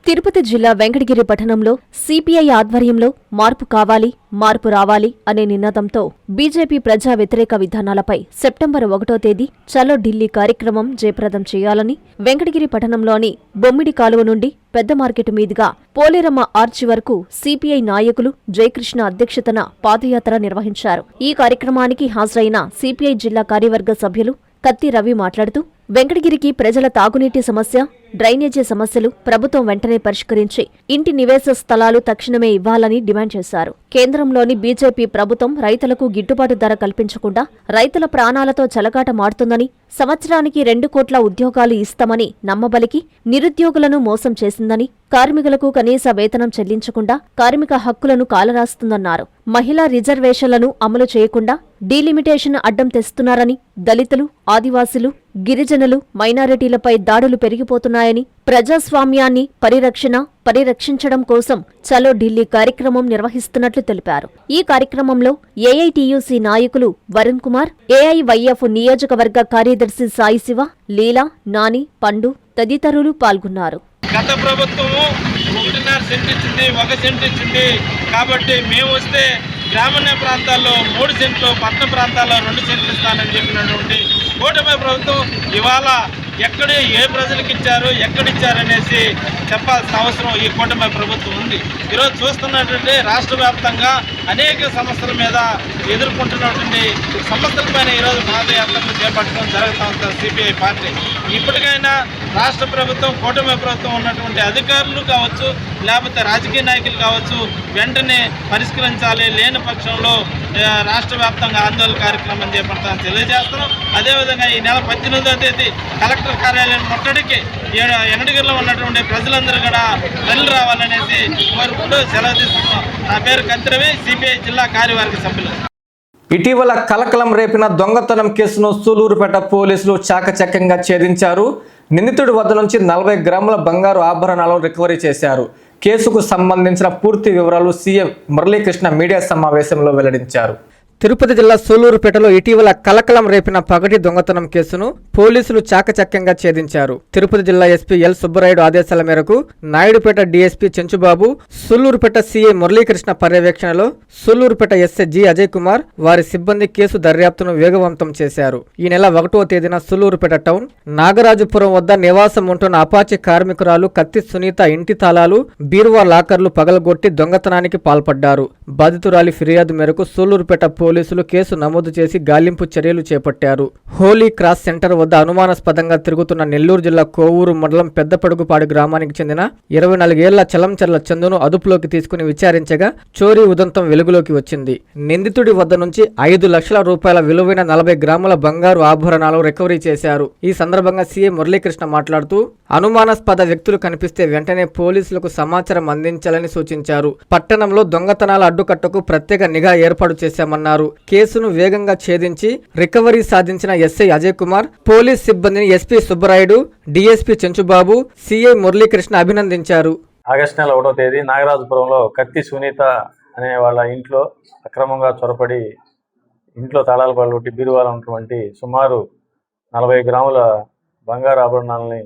తిరుపతి జిల్లా వెంకటగిరి పట్టణంలో సిపిఐ ఆధ్వర్యంలో మార్పు కావాలి, మార్పు రావాలి అనే నినాదంతో బీజేపీ ప్రజా వ్యతిరేక విధానాలపై సెప్టెంబర్ 1వ తేదీ చలో ఢిల్లీ కార్యక్రమం జయప్రదం చేయాలని వెంకటగిరి పట్టణంలోని బొమ్మిడి కాలువ నుండి పెద్ద మార్కెట్ మీదుగా పోలేరమ్మ ఆర్చి వరకు సిపిఐ నాయకులు జయకృష్ణ అధ్యక్షతన పాదయాత్ర నిర్వహించారు. ఈ కార్యక్రమానికి హాజరైన సిపిఐ జిల్లా కార్యవర్గ సభ్యులు కత్తి రవి మాట్లాడుతూ వెంకటగిరికి ప్రజల తాగునీటి సమస్య, డ్రైనేజీ సమస్యలు ప్రభుత్వం వెంటనే పరిష్కరించి ఇంటి నివేశ స్థలాలు తక్షణమే ఇవ్వాలని డిమాండ్ చేశారు. కేంద్రంలోని బీజేపీ ప్రభుత్వం రైతులకు గిట్టుబాటు ధర కల్పించకుండా రైతుల ప్రాణాలతో చెలగాటమాడుతుందని, సంవత్సరానికి 2 కోట్ల ఉద్యోగాలు ఇస్తామని నమ్మబలికి నిరుద్యోగులను మోసం చేసిందని, కార్మికులకు కనీస వేతనం చెల్లించకుండా కార్మిక హక్కులను కాలరాస్తుందన్నారు. మహిళా రిజర్వేషన్లను అమలు చేయకుండా డీలిమిటేషన్ అడ్డం తెస్తున్నారని, దళితులు, ఆదివాసీలు, గిరిజనులు, మైనారిటీలపై దాడులు పెరిగిపోతున్నాయని, ప్రజాస్వామ్యాన్ని పరిరక్షించడం కోసం చలో ఢిల్లీ కార్యక్రమం నిర్వహిస్తున్నట్లు తెలిపారు. ఈ కార్యక్రమంలో ఏఐటియుసి నాయకులు వరుణ్ కుమార్, ఏఐవైఎఫ్ నియోజకవర్గ కార్యదర్శి సాయి శివ, లీలా, నాని, పండు తదితరులు పాల్గొన్నారు. గత ప్రభుత్వము 1.5 సెంట్ ఇచ్చింది, 1 సెంట్ ఇచ్చింది. కాబట్టి మేము వస్తే గ్రామీణ ప్రాంతాల్లో 3 సెంట్లు, పట్టణ ప్రాంతాల్లో 2 సెంట్లు ఇస్తానని చెప్పినటువంటి కూటమి ప్రభుత్వం ఇవాళ ఏ ప్రజలకు ఇచ్చారు, ఎక్కడిచ్చారనేసి చెప్పాల్సిన అవసరం ఈ కూటమి ప్రభుత్వం ఉంది. ఈరోజు చూస్తున్నటువంటి రాష్ట్ర వ్యాప్తంగా అనేక సమస్యల మీద ఎదుర్కొంటున్నటువంటి సమస్యలపైన ఈరోజు పాదయాత్రను చేపట్టడం జరుగుతూ ఉంటుంది సిపిఐ పార్టీ. ఇప్పటికైనా రాష్ట్ర ప్రభుత్వం, కూటమి ప్రభుత్వం ఉన్నటువంటి అధికారులు కావచ్చు, లేకపోతే రాజకీయ నాయకులు కావచ్చు, వెంటనే పరిష్కరించాలి. లేని పక్షంలో రాష్ట్ర వ్యాప్తంగా ఆందోళన కార్యక్రమం చేపడతామని తెలియజేస్తున్నాం. అదేవిధంగా ఈ నెల 18వ తేదీ కలెక్టర్ కార్యాలయం ముట్టడికి వెంకటగిరిలో ఉన్నటువంటి ప్రజలందరూ కూడా తరలి రావాలనేసి కోరుకుంటూ సెలవు తీసుకున్నాం. నా పేరు కత్తిరవి, సిపిఐ జిల్లా కార్యవర్గ సభ్యులు. ఇటీవల కలకలం రేపిన దొంగతనం కేసును సూలూరుపేట పోలీసులు చాకచక్యంగా ఛేదించారు. నిందితుడి వద్ద నుంచి 40 గ్రాముల బంగారు ఆభరణాలను రికవరీ చేశారు. కేసుకు సంబంధించిన పూర్తి వివరాలు సీఎం మురళీకృష్ణ మీడియా సమావేశంలో వెల్లడించారు. తిరుపతి జిల్లా సూలూరుపేటలో ఇటీవల కలకలం రేపిన పగటి దొంగతనం కేసును పోలీసులు చాకచక్యంగా ఛేదించారు. తిరుపతి జిల్లా ఎస్పీ ఎల్ సుబ్బరాయుడు ఆదేశాల మేరకు నాయుడుపేట డీఎస్పీ చెంచుబాబు, సూలూరుపేట సీఐ మురళీకృష్ణ పర్యవేక్షణలో సూలూరుపేట ఎస్ఐ జి అజయ్ కుమార్ వారి సిబ్బంది కేసు దర్యాప్తును వేగవంతం చేశారు. ఈ నెల 1వ తేదీన సూలూరుపేట టౌన్ నాగరాజుపురం వద్ద నివాసం ఉంటున్న అపాచీ కార్మికురాలు కత్తి సునీత ఇంటి తాళాలు, బీరువా లాకర్లు పగలగొట్టి దొంగతనానికి పాల్పడ్డారు. బాధితురాలి ఫిర్యాదు మేరకు సూలూరుపేట పోలీసులు కేసు నమోదు చేసి గాలింపు చర్యలు చేపట్టారు. హోలీ క్రాస్ సెంటర్ వద్ద అనుమానాస్పదంగా తిరుగుతున్న నెల్లూరు జిల్లా కోవూరు మండలం పెద్దపడుగుపాడు గ్రామానికి చెందిన 24 ఏళ్ల చలంచర్ల చందును అదుపులోకి తీసుకుని విచారించగా చోరీ ఉదంతం వెలుగులోకి వచ్చింది. నిందితుడి వద్ద నుంచి 5 లక్షల రూపాయల విలువైన 40 గ్రాముల బంగారు ఆభరణాలు రికవరీ చేశారు. ఈ సందర్భంగా సీఎం మురళీకృష్ణ మాట్లాడుతూ అనుమానాస్పద వ్యక్తులు కనిపిస్తే వెంటనే పోలీసులకు సమాచారం అందించాలని సూచించారు. పట్టణంలో దొంగతనాల అడ్డుకట్టకు ప్రత్యేక నిఘా ఏర్పాటు చేశామన్నారు. కేసును వేగంగా ఛేదించి రికవరీ సాధించిన ఎస్ఐ అజయ్ కుమార్, పోలీస్ సిబ్బందిని SP Subbarayudu, DSP Chenchubabu, CI Muralikrishna అభినందించారు. ఆగస్టు నెల 1వ తేదీ నాగరాజుపురంలో కత్తి సునీత అనే వాళ్ళ ఇంట్లో అక్రమంగా చొరపడి ఇంట్లో తాళాలు పగలగొట్టి బీరువాలో ఉన్నటువంటి సుమారు 40 గ్రాముల బంగారు ఆభరణాలని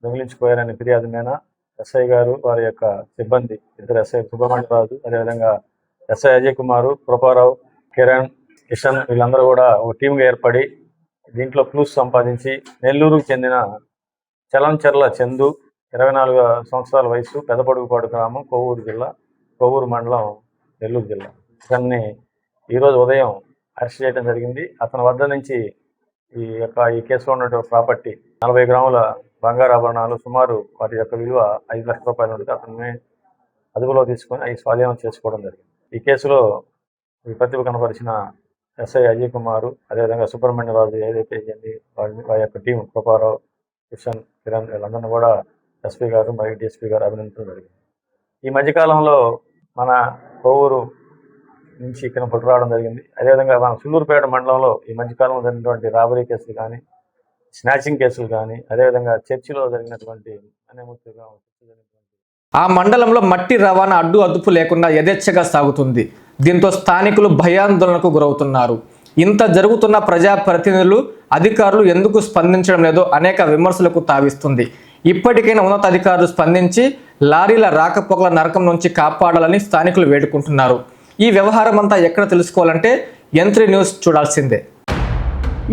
దొంగిలించిపోయారని ఫిర్యాదు మీద ఎస్ఐ గారు, వారి యొక్క సిబ్బంది, ఇద్దరు ఎస్ఐ సుబ్రహ్మణ్యరాజు, అదేవిధంగా ఎస్ఐ అజయ్ కుమారు, కృపారావు, కిరణ్, కిషన్ వీళ్ళందరూ కూడా ఒక టీంగా ఏర్పడి దీంట్లో క్లూస్ సంపాదించి నెల్లూరుకు చెందిన చలంచర్ల చందు, 24 సంవత్సరాల వయసు, పెద్దపడుగుపాడు గ్రామం, కోవూరు మండలం, నెల్లూరు జిల్లా. ఇతన్ని ఈరోజు ఉదయం అరెస్ట్ చేయడం జరిగింది. అతని వద్ద నుంచి ఈ కేసులో ఉన్నటువంటి ప్రాపర్టీ 40 గ్రాముల బంగారు ఆభరణాలు, సుమారు వాటి యొక్క విలువ 5 లక్షల రూపాయలు ఉంటుంది. అతన్ని అదుపులో తీసుకొని అవి స్వాధీనం చేసుకోవడం జరిగింది. ఈ కేసులో ప్రతిభ కనపరిచిన ఎస్ఐ అజయ్ కుమారు, అదేవిధంగా సుబ్రహ్మణ్యరాజు ఏదైతే వారి యొక్క టీం కృపారావు, కిషన్, కిరణ్ వీళ్ళందరినీ కూడా ఎస్పీ గారు మరియు డిఎస్పీ గారు అభినందించడం జరిగింది. ఈ మధ్యకాలంలో మన కోవూరు నుంచి ఇక్కడ పుట్టురావడం జరిగింది. అదేవిధంగా మన సూలూరుపేట మండలంలో ఈ మధ్యకాలంలో జరిగినటువంటి రాబరీ కేసులు కానీ, స్నాచింగ్ కేసులు కానీ, అదేవిధంగా చర్చిలో జరిగినటువంటి అనేమూర్తిగా ఆ మండలంలో మట్టి రవాణా అడ్డు లేకుండా యథేచ్ఛగా సాగుతుంది. దీంతో స్థానికులు భయాందోళనకు గురవుతున్నారు. ఇంత జరుగుతున్న ప్రజాప్రతినిధులు, అధికారులు ఎందుకు స్పందించడం లేదో అనేక విమర్శలకు తావిస్తుంది. ఇప్పటికైనా ఉన్నతాధికారులు స్పందించి లారీల రాకపోకల నరకం నుంచి కాపాడాలని స్థానికులు వేడుకుంటున్నారు. ఈ వ్యవహారం అంతా ఎక్కడ తెలుసుకోవాలంటే N3 న్యూస్ చూడాల్సిందే.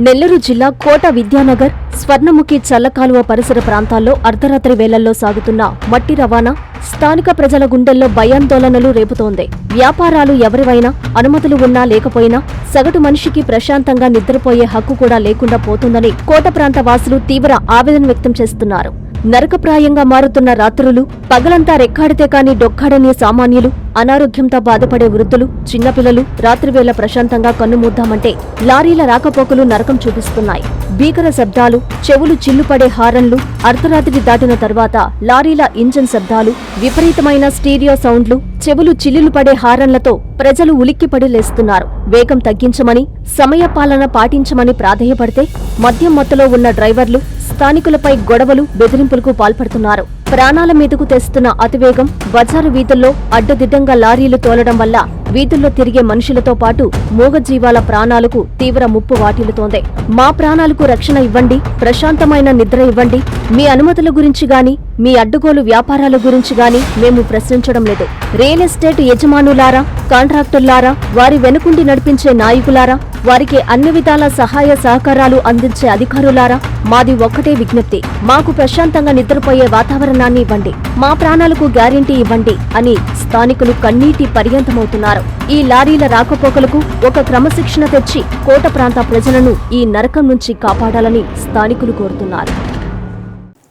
నెల్లూరు జిల్లా కోట విద్యానగర్, స్వర్ణముఖి చల్లకాలువ పరిసర ప్రాంతాల్లో అర్ధరాత్రి వేళల్లో సాగుతున్న మట్టి రవాణా స్థానిక ప్రజల గుండెల్లో భయాందోళనలు రేపుతోంది. వ్యాపారాలు ఎవరివైనా, అనుమతులు ఉన్నా లేకపోయినా సగటు మనిషికి ప్రశాంతంగా నిద్రపోయే హక్కు కూడా లేకుండా పోతుందని కోట ప్రాంత వాసులు తీవ్ర ఆవేదన వ్యక్తం చేస్తున్నారు. నరకప్రాయంగా మారుతున్న రాత్రులు, పగలంతా రెక్కాడితే కాని డొక్కాడని సామాన్యులు, అనారోగ్యంతో బాధపడే వృద్ధులు, చిన్నపిల్లలు రాత్రివేళ ప్రశాంతంగా కన్నుమూద్దామంటే లారీల రాకపోకలు నరకం చూపిస్తున్నాయి. భీకర శబ్దాలు, చెవులు చిల్లుపడే హారన్లు, అర్ధరాత్రి దాటిన తర్వాత లారీల ఇంజన్ శబ్దాలు, విపరీతమైన స్టీరియో సౌండ్లు, చెవులు చిల్లులు పడే హారన్లతో ప్రజలు ఉలిక్కిపడి లేస్తున్నారు. వేగం తగ్గించమని, సమయపాలన పాటించమని ప్రాధేయపడితే మద్యం మత్తులో ఉన్న డ్రైవర్లు స్థానికులపై గొడవలు, బెదిరింపులకు పాల్పడుతున్నారు. ప్రాణాల మీదకు తెస్తున్న అతివేగం, బజారు వీధుల్లో అడ్డదిడ్డంగా లారీలు తోలడం వల్ల వీధుల్లో తిరిగే మనుషులతో పాటు మూగజీవాల ప్రాణాలకు తీవ్ర ముప్పు వాటిల్లుతోంది. మా ప్రాణాలకు రక్షణ ఇవ్వండి, ప్రశాంతమైన నిద్ర ఇవ్వండి. మీ అనుమతుల గురించి గాని, మీ అడ్డుగోలు వ్యాపారాల గురించి గాని మేము ప్రశ్నించడం లేదు. రియల్ ఎస్టేట్ యజమానులారా, కాంట్రాక్టర్లారా, వారి వెనుకుండి నడిపించే నాయకులారా, వారికి అన్ని విధాల సహాయ సహకారాలు అందించే అధికారులారా, మాది ఒక్కటే విజ్ఞప్తి. మాకు ప్రశాంతంగా నిద్రపోయే వాతావరణాన్ని ఇవ్వండి, మా ప్రాణాలకు గ్యారెంటీ ఇవ్వండి అని స్థానికులు కన్నీటి పర్యంతమవుతున్నారు. ఈ లారీల రాకపోకలకు ఒక క్రమశిక్షణ తెచ్చి కోట ప్రాంత ప్రజలను ఈ నరకం నుంచి కాపాడాలని స్థానికులు కోరుతున్నారు.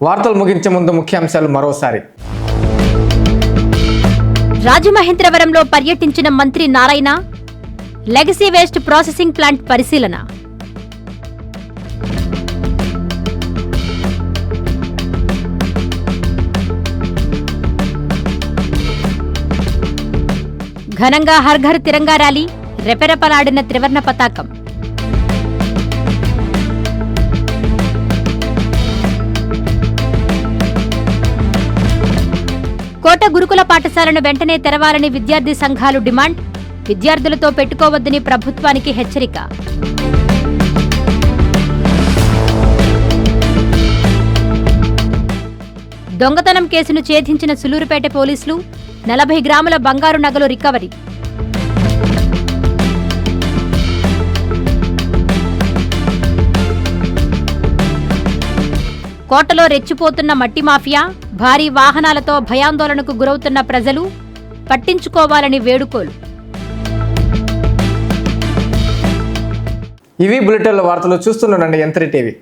వార్తలు ముగించే ముందు ముఖ్యాంశాలు మరోసారి. రాజమహేంద్రవరంలో పర్యటించిన మంత్రి Narayana, legacy waste processing plant పరిశీలన. ఘనంగా హర్ ఘర్ తిరంగా ర్యాలీ, రెపెరెపలాడిన త్రివర్ణ పతాకం. కోట గురుకుల పాఠశాలను వెంటనే తెరవాలని విద్యార్థి సంఘాలు డిమాండ్. విద్యార్థులతో పెట్టుకోవద్దని ప్రభుత్వానికి హెచ్చరిక. దొంగతనం కేసును ఛేదించిన సులూరుపేట పోలీసులు 40 గ్రాముల బంగారు నగలు రికవరీ. కోటలో రెచ్చిపోతున్న మట్టి మాఫియా, భారీ వాహనాలతో భయాందోళనకు గురవుతున్న ప్రజలు, పట్టించుకోవాలని వేడుకోలు. ఇవి బులెటిన్ల వార్తలు. చూస్తుండండి M3 టీవీ.